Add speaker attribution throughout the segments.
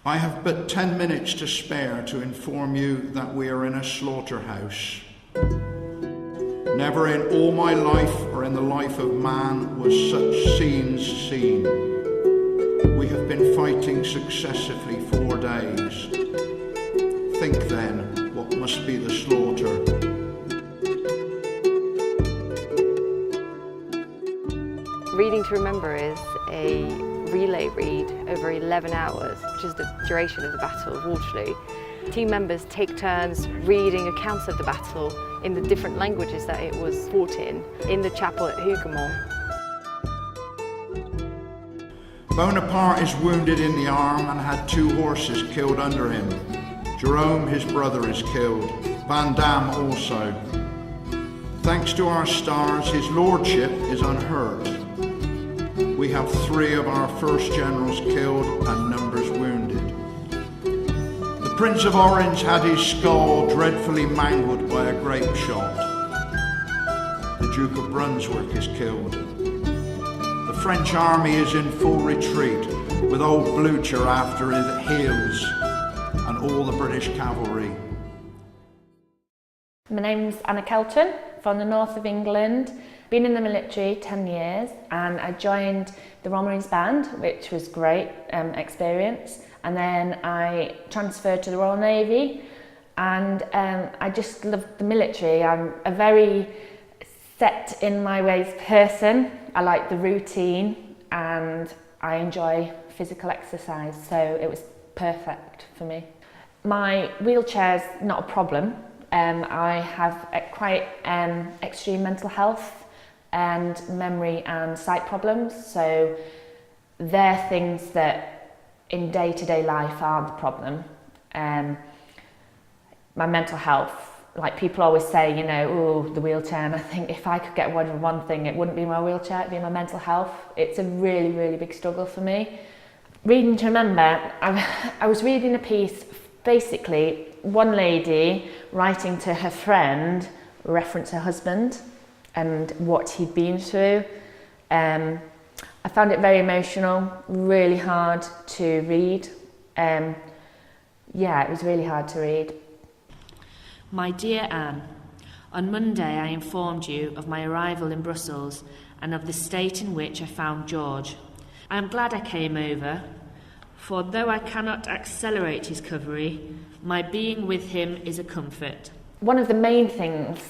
Speaker 1: I have but 10 minutes to spare to inform you that we are in a slaughterhouse. Never in all my life or in the life of man was such scenes seen. We have been fighting successively 4 days. Think then what must be the slaughter.
Speaker 2: Reading to Remember is a relay read over 11 hours, which is the duration of the Battle of Waterloo. Team members take turns reading accounts of the battle in the different languages that it was fought in the chapel at Hougoumont.
Speaker 1: Bonaparte is wounded in the arm and had 2 horses killed under him. Jerome, his brother, is killed. Van Damme also. Thanks to our stars, his lordship is unhurt. We have 3 of our first generals killed and numbers wounded. The Prince of Orange had his skull dreadfully mangled by a grape shot. The Duke of Brunswick is killed. The French army is in full retreat, with old Blucher after his heels and all the British cavalry.
Speaker 3: My name's Kelton, from the north of England. Been in the military 10 years, and I joined the Royal Marines Band, which was great experience. And then I transferred to the Royal Navy, and I just loved the military. I'm a very set in my ways person. I like the routine and I enjoy physical exercise, so it was perfect for me. My wheelchair's not a problem. I have quite extreme mental health and memory and sight problems, so they're things that in day-to-day life aren't the problem. My mental health, like people always say, you know, oh, the wheelchair, and I think if I could get one thing, it wouldn't be my wheelchair, it'd be my mental health. It's a really, really big struggle for me. Reading to Remember, I was reading a piece, basically one lady writing to her friend, reference her husband and what he'd been through. I found it very emotional, really hard to read. Yeah, it was really hard to read.
Speaker 4: My dear Anne, on Monday I informed you of my arrival in Brussels and of the state in which I found George. I am glad I came over, for though I cannot accelerate his recovery, my being with him is a comfort.
Speaker 3: One of the main things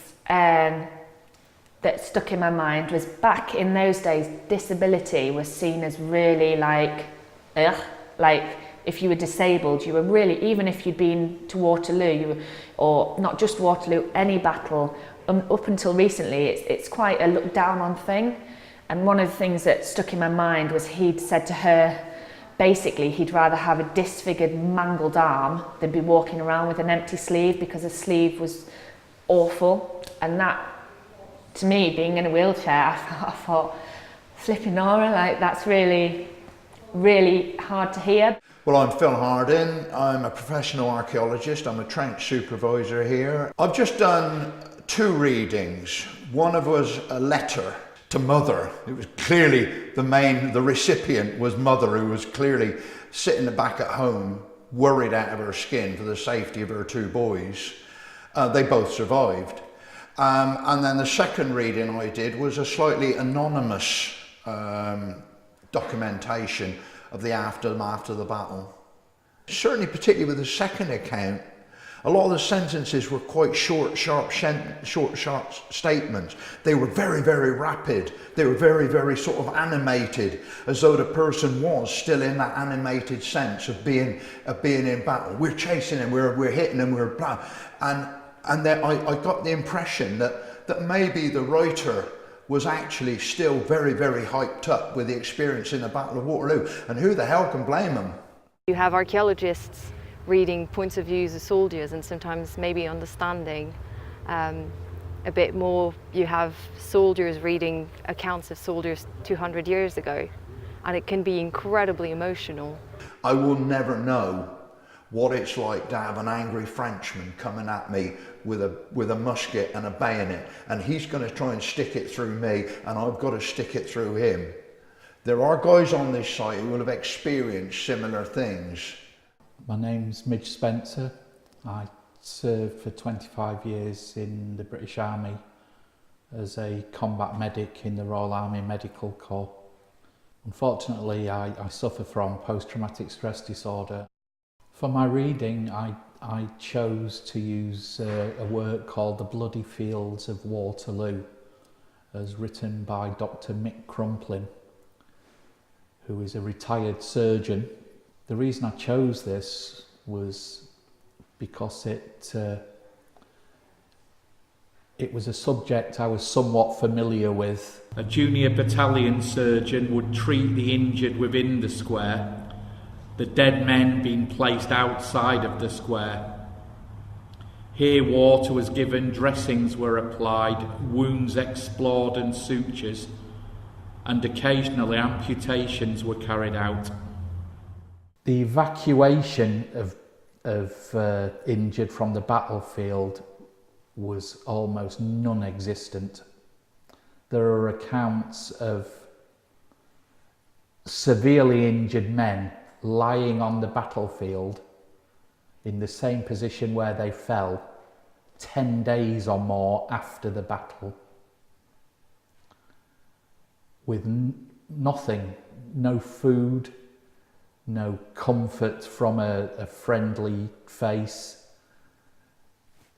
Speaker 3: that stuck in my mind was back in those days, disability was seen as really like if you were disabled, you were really, even if you'd been to Waterloo, or not just Waterloo, any battle, up until recently, it's quite a look down on thing. And one of the things that stuck in my mind was he'd said to her, basically he'd rather have a disfigured, mangled arm than be walking around with an empty sleeve, because a sleeve was awful. And that, to me, being in a wheelchair, I thought, flipping Nora, like that's really, really hard to hear.
Speaker 1: Well, I'm Phil Hardin. I'm a professional archaeologist. I'm a trench supervisor here. I've just done 2 readings. One of was a letter to Mother. It was clearly the recipient was Mother, who was clearly sitting back at home, worried out of her skin for the safety of her 2 boys. They both survived. And then the second reading I did was a slightly anonymous documentation of the aftermath of the battle. Certainly, particularly with the second account, a lot of the sentences were quite short, sharp statements. They were very, very rapid. They were very, very sort of animated, as though the person was still in that animated sense of being in battle. We're chasing him, we're hitting him, we're blah. And then I got the impression that maybe the writer was actually still very, very hyped up with the experience in the Battle of Waterloo. And who the hell can blame them?
Speaker 2: You have archaeologists reading points of views of soldiers and sometimes maybe understanding a bit more. You have soldiers reading accounts of soldiers 200 years ago, and it can be incredibly emotional.
Speaker 1: I will never know what it's like to have an angry Frenchman coming at me with a musket and a bayonet, and he's going to try and stick it through me, and I've got to stick it through him. There are guys on this site who will have experienced similar things.
Speaker 5: My name's Mitch Spencer. I served for 25 years in the British Army as a combat medic in the Royal Army Medical Corps. Unfortunately, I suffer from post-traumatic stress disorder. For my reading, I chose to use a work called The Bloody Fields of Waterloo, as written by Dr. Mick Crumplin, who is a retired surgeon. The reason I chose this was because it was a subject I was somewhat familiar with.
Speaker 6: A junior battalion surgeon would treat the injured within the square, the dead men being placed outside of the square. Here water was given, dressings were applied, wounds explored and sutures, and occasionally amputations were carried out.
Speaker 5: The evacuation of injured from the battlefield was almost non-existent. There are accounts of severely injured men lying on the battlefield in the same position where they fell 10 days or more after the battle, with nothing, no food, no comfort from a friendly face.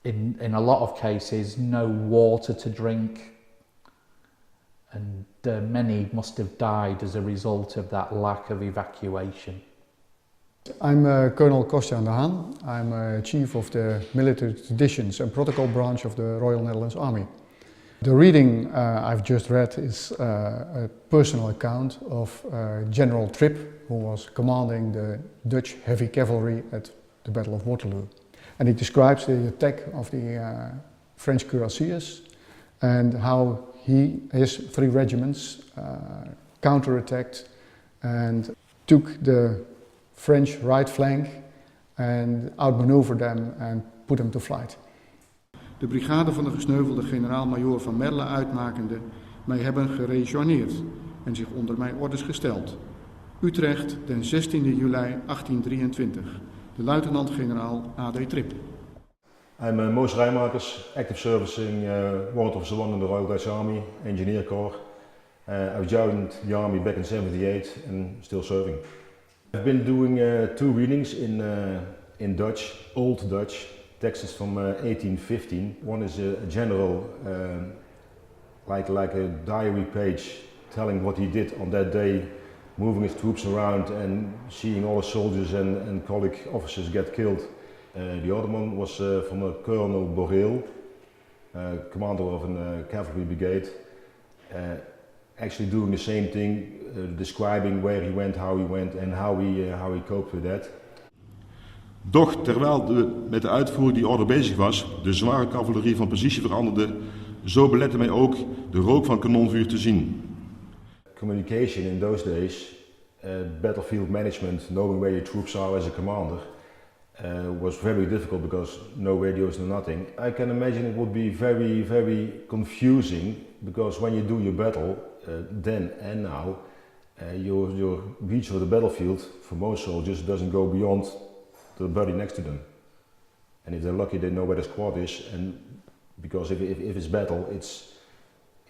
Speaker 5: In a lot of cases, no water to drink, and many must have died as a result of that lack of evacuation.
Speaker 7: I'm Colonel Kostjan de Haan. I'm Chief of the Military Traditions and Protocol Branch of the Royal Netherlands Army. The reading I've just read is a personal account of General Tripp, who was commanding the Dutch heavy cavalry at the Battle of Waterloo. And it describes the attack of the French cuirassiers and how his 3 regiments counterattacked and took the French right flank and outmaneuvered them and put them to flight.
Speaker 8: De brigade van de gesneuvelde generaal-majoor van Merle uitmakende, mij hebben gerejoigneerd en zich onder mijn orders gesteld. Utrecht, den 16 juli 1823. De luitenant-generaal A.D. Tripp.
Speaker 9: I'm Moos Rijmakers, active service in Warrant Officer 1 in the Royal Dutch Army, Engineer Corps. I joined the Army back in '78 and still serving. I've been doing 2 readings in Dutch, Old Dutch, texts from 1815. One is a general, like a diary page, telling what he did on that day, moving his troops around and seeing all the soldiers and colleague officers get killed. The other one was from a Colonel Boreel, commander of a cavalry brigade, actually doing the same thing, describing where he went and how he coped with that.
Speaker 10: Doch terwijl met de uitvoering die orde bezig was, de zware cavalerie van positie veranderde, zo belette mij ook de rook van kanonvuur te zien.
Speaker 9: Communication in those days, battlefield management, knowing where your troops are as a commander, was very difficult because no radios, no nothing. I can imagine it would be very, very confusing because when you do your battle, then and now, your reach of the battlefield for most soldiers doesn't go beyond the body next to them. And if they're lucky, they know where the squad is, and because if it's battle,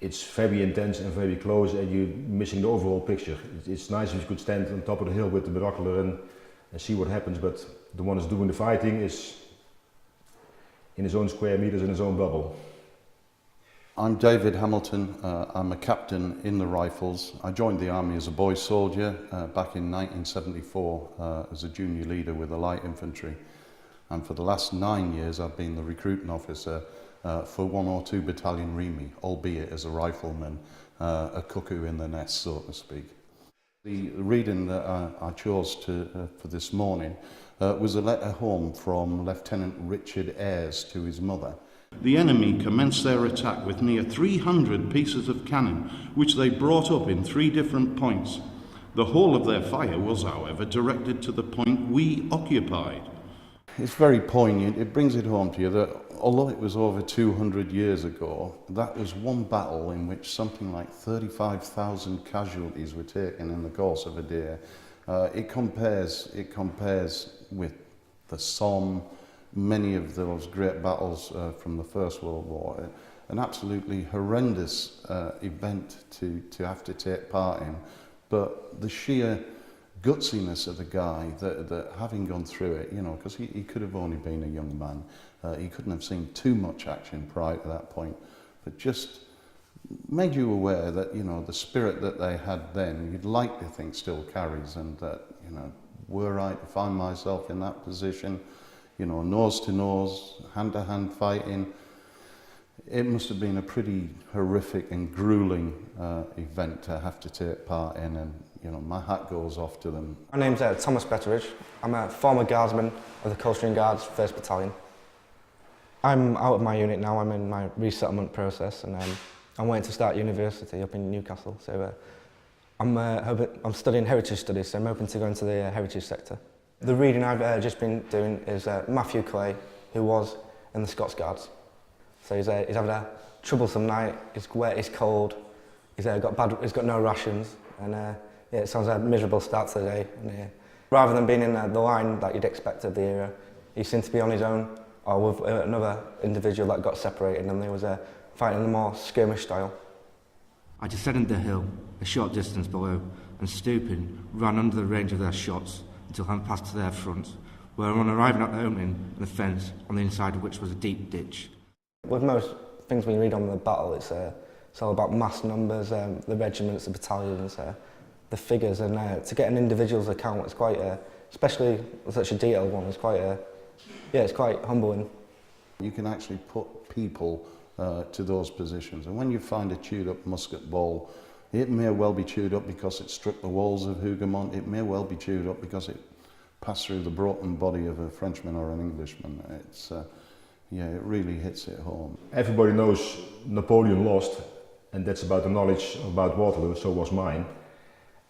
Speaker 9: it's very intense and very close, and you're missing the overall picture. It's nice if you could stand on top of the hill with the binocular and see what happens, but the one who's doing the fighting is in his own square meters, in his own bubble.
Speaker 11: I'm David Hamilton. I'm a captain in the Rifles. I joined the army as a boy soldier back in 1974 as a junior leader with the light infantry. And for the last 9 years I've been the recruiting officer for 102 Battalion Remy, albeit as a rifleman, a cuckoo in the nest, so to speak. The reading that I chose for this morning was a letter home from Lieutenant Richard Ayres to his mother.
Speaker 8: The enemy commenced their attack with near 300 pieces of cannon, which they brought up in 3 different points. The whole of their fire was, however, directed to the point we occupied.
Speaker 11: It's very poignant. It brings it home to you that although it was over 200 years ago, that was one battle in which something like 35,000 casualties were taken in the course of a day. It compares with the Somme, many of those great battles from the First World War. An absolutely horrendous event to have to take part in, but the sheer gutsiness of the guy that having gone through it, you know, because he could have only been a young man, he couldn't have seen too much action prior to that point, but just made you aware that, you know, the spirit that they had then, you'd like to think still carries, and that, you know, were I to find myself in that position, you know, nose to nose, hand to hand fighting, it must have been a pretty horrific and grueling event to have to take part in, and, you know, my hat goes off to them.
Speaker 12: My name's Thomas Betteridge. I'm a former guardsman of the Coldstream Guards 1st Battalion. I'm out of my unit now, I'm in my resettlement process, and I'm waiting to start university up in Newcastle. So I'm studying heritage studies, so I'm hoping to go into the heritage sector. The reading I've just been doing is Matthew Clay, who was in the Scots Guards. So he's having a troublesome night, it's wet, it's cold, he's got no rations, and yeah, it sounds like a miserable start to the day. And, rather than being in the line that you'd expect of the era, he seemed to be on his own, or with another individual that got separated, and they was fighting in a more skirmish style.
Speaker 13: I descended the hill, a short distance below, and stooping, ran under the range of their shots until I passed to their front, where on arriving at the opening in the fence, on the inside of which was a deep ditch.
Speaker 12: With most things we read on the battle, it's all about mass numbers, the regiments, the battalions, the figures, and to get an individual's account, it's quite, especially such a detailed one, it's quite humbling.
Speaker 11: You can actually put people to those positions, and when you find a chewed up musket ball, it may well be chewed up because it struck the walls of Hougoumont, it may well be chewed up because it passed through the broken body of a Frenchman or an Englishman. It's yeah, it really hits it home.
Speaker 9: Everybody knows Napoleon lost, and that's about the knowledge about Waterloo, so was mine.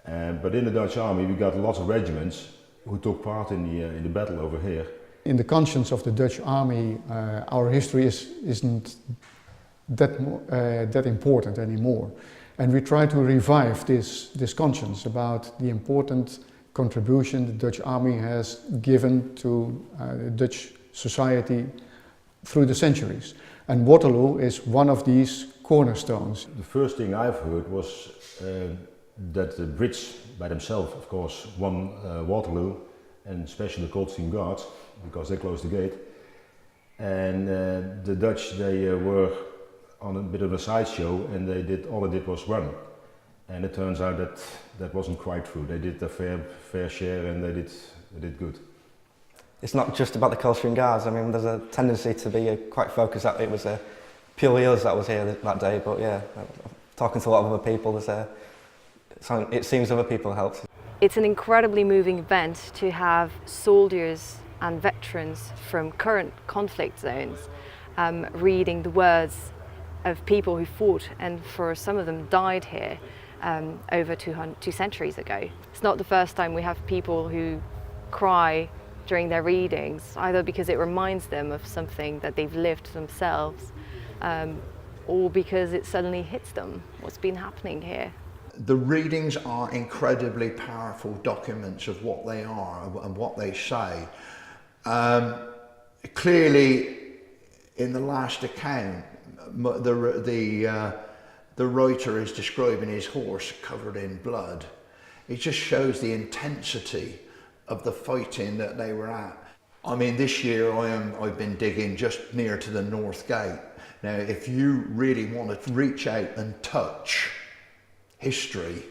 Speaker 9: But in the Dutch army we got lots of regiments who took part in the battle over here.
Speaker 7: In the conscience of the Dutch army, our history isn't that important anymore. And we try to revive this conscience about the important contribution the Dutch army has given to Dutch society through the centuries. And Waterloo is one of these cornerstones.
Speaker 9: The first thing I've heard was that the Brits by themselves, of course, won Waterloo, and especially the Coldstream Guards, because they closed the gate. And the Dutch, they were on a bit of a sideshow, and all they did was run. And it turns out that that wasn't quite true. They did their fair share, and they did good.
Speaker 12: It's not just about the Coldstream Guards. I mean, there's a tendency to be quite focused that it was purely us that was here that day, but yeah, talking to a lot of other people, it seems other people helped.
Speaker 2: It's an incredibly moving event to have soldiers and veterans from current conflict zones reading the words of people who fought, and for some of them died here over 2 centuries ago. It's not the first time we have people who cry during their readings, either because it reminds them of something that they've lived themselves, or because it suddenly hits them, what's been happening here.
Speaker 1: The readings are incredibly powerful documents of what they are and what they say. Clearly, in the last account, the writer is describing his horse covered in blood. It just shows the intensity of the fighting that they were at. I mean, this year I've been digging just near to the North Gate. Now, if you really want to reach out and touch history,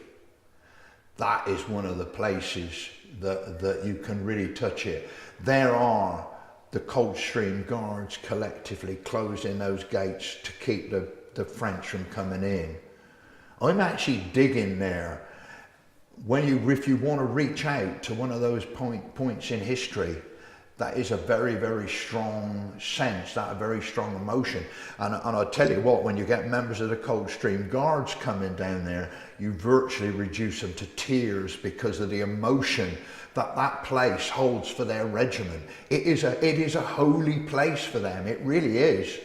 Speaker 1: that is one of the places that you can really touch it. There are the Coldstream Guards collectively closing those gates to keep the French from coming in. I'm actually digging there. If you want to reach out to one of those points in history, that is a very, very strong sense, that a very strong emotion. And I tell you what, when you get members of the Coldstream Guards coming down there, you virtually reduce them to tears because of the emotion that place holds for their regiment. It is a holy place for them, it really is.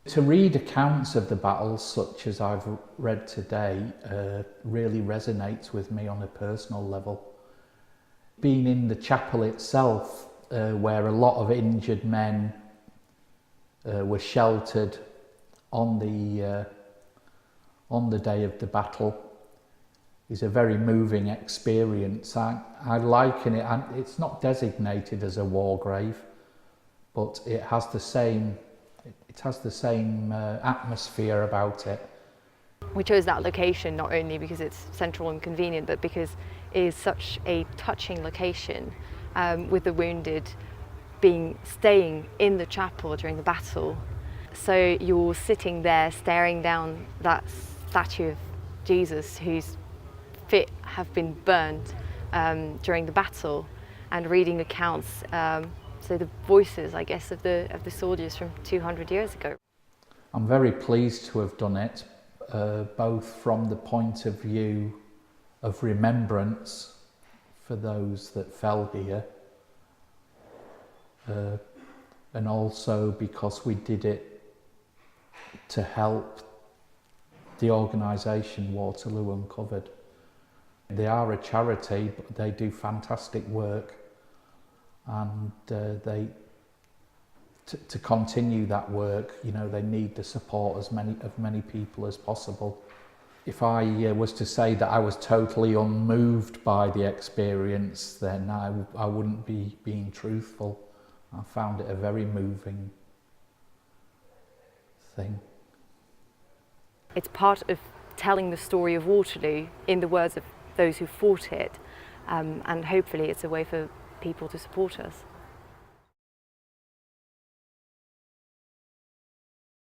Speaker 5: To read accounts of the battles such as I've read today really resonates with me on a personal level. Being in the chapel itself, where a lot of injured men were sheltered on the day of the battle, is a very moving experience. I liken it, and it's not designated as a war grave, but it has the same atmosphere about it.
Speaker 2: We chose that location not only because it's central and convenient, but because it is such a touching location, with the wounded staying in the chapel during the battle. So you're sitting there staring down that statue of Jesus whose feet have been burned during the battle, and reading accounts, so the voices, I guess, of the soldiers from 200 years ago.
Speaker 5: I'm very pleased to have done it, both from the point of view of remembrance for those that fell here, and also because we did it to help the organisation Waterloo Uncovered. They are a charity, but they do fantastic work, and to continue that work, you know, they need the support of many people as possible. If I was to say that I was totally unmoved by the experience, then I wouldn't be being truthful. I found it a very moving thing.
Speaker 2: It's part of telling the story of Waterloo in the words of those who fought it, and hopefully it's a way for people to support us.